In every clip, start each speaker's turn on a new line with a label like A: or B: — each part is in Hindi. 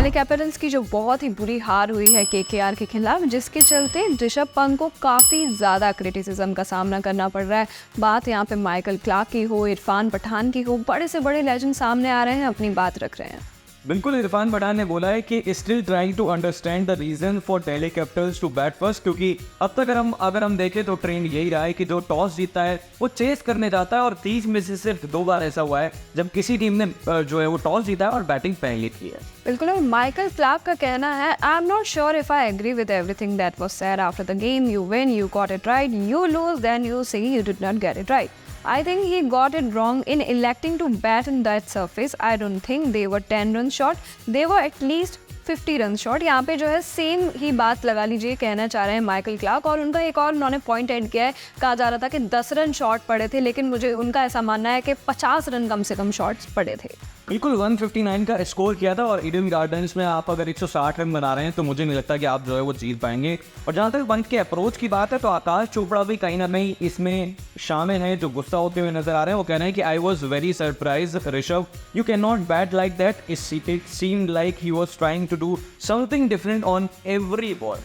A: दिल्ली कैपिटल्स की जो बहुत ही बुरी हार हुई है केकेआर के खिलाफ, जिसके चलते ऋषभ पंत को काफ़ी ज़्यादा क्रिटिसिज्म का सामना करना पड़ रहा है। बात यहाँ पे माइकल क्लार्क की हो, इरफान पठान की हो, बड़े से बड़े लेजेंड सामने आ रहे हैं, अपनी बात रख रहे हैं।
B: बिल्कुल, इरफान पठान ने बोला है कि still trying to understand the reason for Delhi capitals to bat first, क्योंकि अब तक अगर हम देखें तो ट्रेंड यही रहा है कि जो टॉस जीतता है वो चेस करने जाता है, और 30 में से सिर्फ 2 बार ऐसा हुआ है जब किसी टीम ने जो है वो टॉस जीता है और बैटिंग पहले की है।
A: बिल्कुल, और माइकल क्लार्क का कहना है, I am not sure if I agree with everything that was said after the game, you win, you got it right, you lose, then you say you did not get it right. I think he got it wrong in electing to bat in that surface. I don't think they were 10 runs short. They were at least 50 run shot. यहाँ पे जो है सेम ही बात लगा लीजिए कहना चाह रहे हैं माइकल क्लार्क, और उनका एक और उन्होंने पॉइंट ऐड किया है। कहा जा रहा था कि 10 रन शॉट पड़े थे, लेकिन मुझे उनका ऐसा मानना है कि 50 रन कम से कम शॉट्स पड़े थे।
B: बिल्कुल, 159 का स्कोर किया था, और ईडन गार्डन्स में आप अगर 160 रन बना रहे हैं तो मुझे नहीं लगता कि आप जो है वो जीत पाएंगे। और जहाँ तक पंत के अप्रोच की बात है तो आकाश चोपड़ा भी कहीं ना कहीं इसमें शामिल है, जो गुस्सा होते हुए नजर आ रहे हैं। वो कह रहे हैं कि I was very surprise Rishabh, you can not bat like that, it seemed like he was trying to do something different on every ball.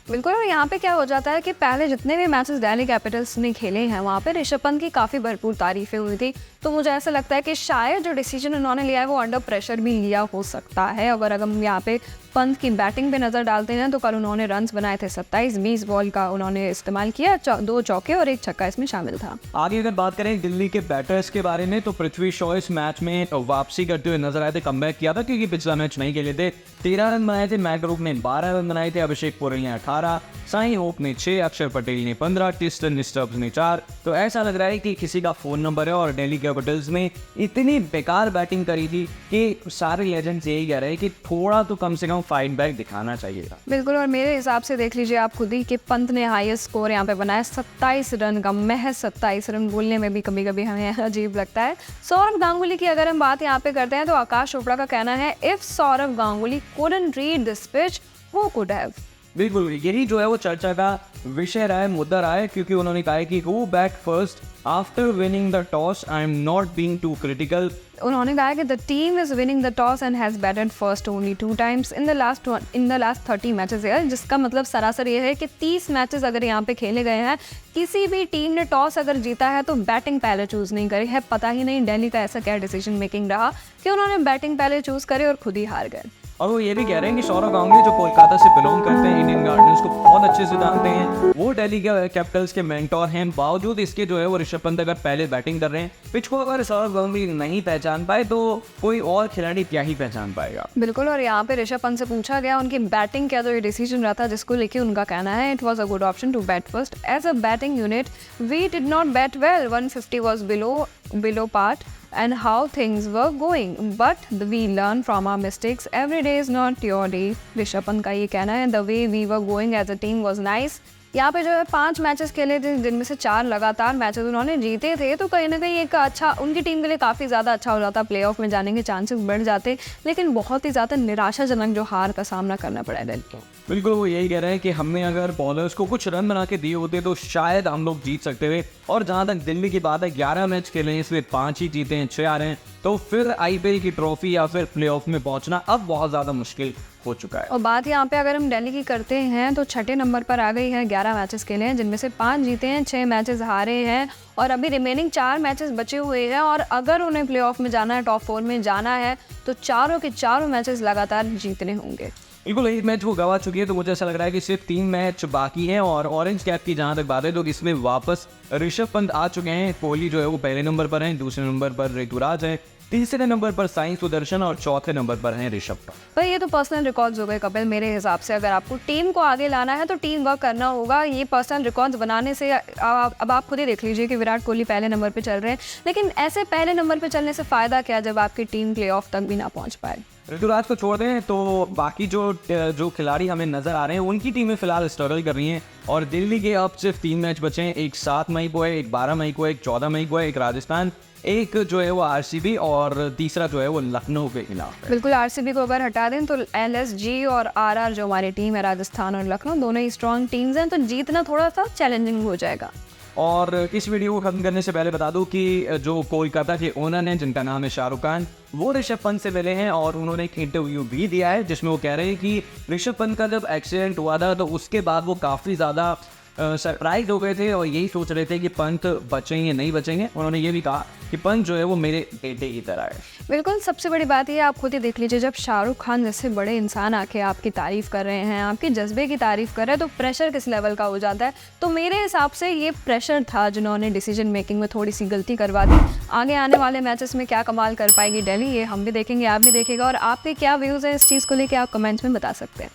A: बिल्कुल, और यहाँ पे क्या हो जाता है कि पहले जितने भी मैचेस दिल्ली कैपिटल्स ने खेले हैं वहाँ पे ऋषभ पंत की काफ़ी भरपूर तारीफें हुई थी। तो मुझे ऐसा लगता है कि शायद जो डिसीजन उन्होंने लिया है वो अंडर प्रेशर भी लिया हो सकता है। अगर हम यहाँ पे पंत की बैटिंग पे नज़र डालते हैं तो कल उन्होंने रन्स बनाए थे 27-20 बॉल का उन्होंने इस्तेमाल किया, 2 चौके और 1 छक्का इसमें शामिल था।
B: आगे अगर बात करें दिल्ली के बैटर्स के बारे में तो पृथ्वी शॉ इस मैच में वापसी करते हुए नजर आए थे, कमबैक किया था क्योंकि पिछला मैच नहीं खेले थे। 13 रन बनाए थे, मैकग्रुप ने 12 रन बनाए थे, अभिषेक पुरी ने 18, साई होप ने 6, अक्षर पटेल ने 15, टिस्टन स्टब्स ने 4। तो ऐसा लग रहा है कि किसी का फोन नंबर है, और दिल्ली कैपिटल्स ने इतनी बेकार बैटिंग करी थी कि सारे लेजेंड्स यही कह रहे हैं कि थोड़ा तो कम से कम फाइट बैक दिखाना चाहिए था।
A: बिल्कुल, और मेरे हिसाब से देख लीजिए आप खुद ही कि पंत ने हाईएस्ट स्कोर यहाँ पे बनाया 27 रन का, महज 27 रन। बोलने में भी कभी कभी हमें अजीब लगता है। सौरव गांगुली की अगर हम बात यहाँ पे करते हैं तो आकाश चोपड़ा का कहना है, if Sourav Ganguly couldn't read this pitch, who could have?
B: बिल्कुल, यही जो है वो चर्चा का विषय रहा है, मुद्दा रहा है, क्योंकि उन्होंने कहा है कि who bat first after winning the toss, I am not being too critical.
A: उन्होंने कहा है कि the team is winning the toss and has batted first only 2 times in the last 30 matches है, जिसका मतलब सरासर ये है कि 30 मैचेस अगर यहाँ पे खेले गए हैं, किसी भी टीम ने टॉस अगर जीता है तो बैटिंग पहले चूज नहीं करी है। पता ही नहीं दिल्ली का ऐसा क्या डिसीजन मेकिंग रहा कि उन्होंने बैटिंग पहले चूज करे और खुद ही हार गए।
B: और वो ये भी कह रहे हैं कि सौरव गांगुली जो कोलकाता से बिलोंग करते हैं, इंडियन गार्डन्स को बहुत अच्छे से जानते हैं, वो दिल्ली के कैपिटल्स के मेंटोर हैं। बावजूद इसके जो है वो ऋषभ पंत अगर पहले बैटिंग कर रहे हैं, पिच को अगर सौरव गांगुली नहीं पहचान पाए तो कोई और खिलाड़ी क्या ही पहचान पाएगा।
A: बिल्कुल, और यहाँ पे ऋषभ पंत से पूछा गया उनकी बैटिंग क्या, तो ये डिसीजन रहा था जिसको लेके उनका कहना है, it was a good option to bat first as a batting unit, we did not bat well, 150 was below part and how things were going, but we learn from our mistakes, every day is not your day। Rishabh Pant का ये कहना है, the way we were going as a team was nice। यहाँ पे जो है 5 मैचेस खेले थे, जिनमें से 4 लगातार मैचेस उन्होंने जीते थे, तो कहीं ना कहीं एक अच्छा उनकी टीम के लिए काफ़ी ज़्यादा अच्छा हो जाता, प्लेऑफ में जाने के चांसेस बढ़ जाते, लेकिन बहुत ही ज़्यादा निराशाजनक जो हार का सामना करना पड़ा है दिल्ली को।
B: बिल्कुल, वो यही कह रहे हैं कि हमने अगर बॉलर्स को कुछ रन बना के दिए होते तो शायद हम लोग जीत सकते थे। और जहाँ तक दिल्ली की बात है, 11 मैच खेले हैं, इसमें 5 ही जीते हैं, 6 हारे हैं, तो फिर आईपीएल की ट्रॉफी या फिर प्लेऑफ में पहुंचना अब बहुत ज़्यादा मुश्किल हो चुका है।
A: और बात यहाँ पे अगर हम दिल्ली की करते हैं तो 6ठे नंबर पर आ गई है, 11 मैचेस खेले हैं, जिनमें से 5 जीते हैं, 6 मैचेस हारे हैं, और अभी रिमेनिंग 4 मैचेस बचे हुए हैं, और अगर उन्हें प्लेऑफ में जाना है, टॉप 4 में जाना है, तो चारों के चारों मैचेस लगातार जीतने होंगे।
B: बिल्कुल, 1 मैच वो गवा चुकी है, तो मुझे ऐसा लग रहा है कि सिर्फ 3 मैच बाकी हैं। और ऑरेंज कैप की जहाँ तक बात है तो इसमें वापस ऋषभ पंत आ चुके हैं। कोहली जो है वो पहले नंबर पर हैं, दूसरे नंबर पर ऋतुराज है, तीसरे नंबर पर साई सुदर्शन, और चौथे नंबर पर हैं ऋषभ पंत।
A: पर ये तो पर्सनल रिकॉर्ड्स हो गए कपिल, मेरे हिसाब से अगर आपको टीम को आगे लाना है तो टीम वर्क करना होगा। ये पर्सनल रिकॉर्ड्स बनाने से अब आप खुद ही देख लीजिए कि विराट कोहली पहले नंबर पे चल रहे हैं, लेकिन ऐसे पहले नंबर पे चलने से फ़ायदा क्या जब आपकी टीम प्लेऑफ तक भी ना पहुँच पाए।
B: ऋतुराज को छोड़ दें तो बाकी जो खिलाड़ी हमें नजर आ रहे हैं उनकी टीमें फिलहाल स्ट्रगल कर रही हैं। और दिल्ली के अब सिर्फ 3 मैच बचे हैं, एक 7 मई को है, एक 12 मई को है, एक 14 मई को है, एक राजस्थान, एक जो है वो आरसीबी, और तीसरा जो है वो लखनऊ के खिलाफ।
A: बिल्कुल, आरसीबी को अगर हटा दें तो एलएसजी और आरआर जो हमारी टीम है, राजस्थान और लखनऊ, दोनों ही स्ट्रॉन्ग टीम्स हैं, तो जीतना थोड़ा सा चैलेंजिंग हो जाएगा।
B: और इस वीडियो को खत्म करने से पहले बता दूं कि जो कोलकाता के ओनर हैं जिनका नाम है शाहरुख खान, वो ऋषभ पंत से मिले हैं और उन्होंने एक इंटरव्यू भी दिया है जिसमें वो कह रहे हैं कि ऋषभ पंत का जब एक्सीडेंट हुआ था तो उसके बाद वो काफ़ी ज़्यादा सरप्राइज हो गए थे और यही सोच रहे थे कि पंत बचेंगे नहीं बचेंगे। उन्होंने ये भी कहा कि पंत जो है वो मेरे बेटे की तरह है।
A: बिल्कुल, सबसे बड़ी बात ये आप खुद ही देख लीजिए, जब शाहरुख खान जैसे बड़े इंसान आके आपकी तारीफ़ कर रहे हैं, आपके जज्बे की तारीफ़ कर रहे हैं, तो प्रेशर किस लेवल का हो जाता है। तो मेरे हिसाब से ये प्रेशर था जिन्होंने डिसीजन मेकिंग में थोड़ी सी गलती करवा दी। आगे आने वाले मैचेस में क्या कमाल कर पाएगी दिल्ली, ये हम भी देखेंगे, आप भी देखेगा। और आपके क्या व्यूज़ हैं इस चीज़ को लेकर, आप कमेंट्स में बता सकते हैं।